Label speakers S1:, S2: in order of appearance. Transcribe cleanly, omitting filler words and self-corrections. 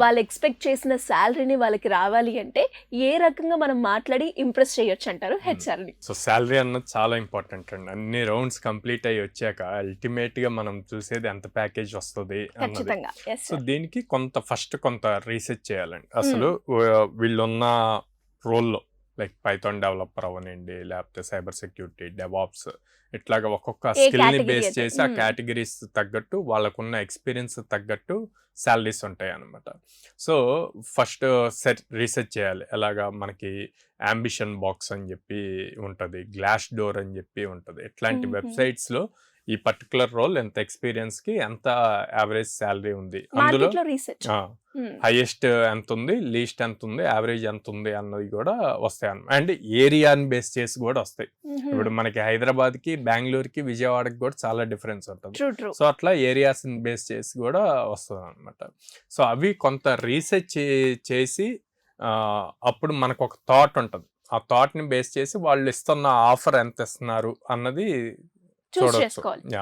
S1: వాళ్ళు ఎక్స్పెక్ట్ చేసిన శాలరీని వాళ్ళకి రావాలి అంటే ఏ రకంగా మనం మాట్లాడి ఇంప్రెస్ చేయొచ్చు అంటారు హెచ్ఆర్ ని?
S2: సో శాలరీ అన్నది చాలా ఇంపార్టెంట్ అండి. అన్ని రౌండ్స్ కంప్లీట్ అయ్యి వచ్చాక అల్టిమేట్ గా మనం చూసేది ఎంత ప్యాకేజ్ వస్తుంది అన్నది.
S1: ఖచ్చితంగా. Yes,
S2: so
S1: sir.
S2: దీనికి కొంత రీసెర్చ్ చేయాలండి. అసలు వీళ్ళున్న రోల్లో లైక్ పైథాన్ డెవలపర్ అవనండి, లేకపోతే సైబర్ సెక్యూరిటీ, డెవాప్స్, ఇట్లాగా ఒక్కొక్క
S1: ఏ
S2: స్కిల్ ని
S1: category
S2: బేస్
S1: అయితే.
S2: చేసి ఆ కేటగిరీస్ తగ్గట్టు వాళ్ళకున్న ఎక్స్పీరియన్స్ తగ్గట్టు శాలరీస్ ఉంటాయి అన్నమాట. సో ఫస్ట్ రీసెర్చ్ చేయాలి. ఎలాగా మనకి అంబిషన్ బాక్స్ అని చెప్పి ఉంటుంది, గ్లాస్ డోర్ అని చెప్పి ఉంటుంది. ఇట్లాంటి వెబ్సైట్స్ లో ఈ పర్టికులర్ రోల్ ఎంత ఎక్స్పీరియన్స్ కి ఎంత యావరేజ్ శాలరీ ఉంది, అందులో
S1: మార్కెట్ లో రీసెర్చ్.
S2: హైయెస్ట్ ఎంత ఉంది, లీస్ట్ ఎంత ఉంది, యావరేజ్ ఎంత ఉంది అన్నది కూడా వస్తాయి అన్నమాట. అండ్ ఏరియాని బేస్ చేసి కూడా వస్తాయి. ఇప్పుడు మనకి హైదరాబాద్ కి, బెంగళూరుకి, విజయవాడకి కూడా చాలా డిఫరెన్స్ ఉంటుంది.
S1: True true.
S2: సో అట్లా ఏరియాస్ బేస్ చేసి కూడా వస్తుంది అనమాట. సో అవి కొంత రీసెర్చ్ చేసి అప్పుడు మనకు ఒక థాట్ ఉంటుంది. ఆ థాట్ ని బేస్ చేసి వాళ్ళు ఇస్తున్న ఆఫర్ ఎంత ఇస్తున్నారు అన్నది
S1: చూస్
S2: చూడొచ్చు.
S1: చేసుకోవాలి.
S2: యా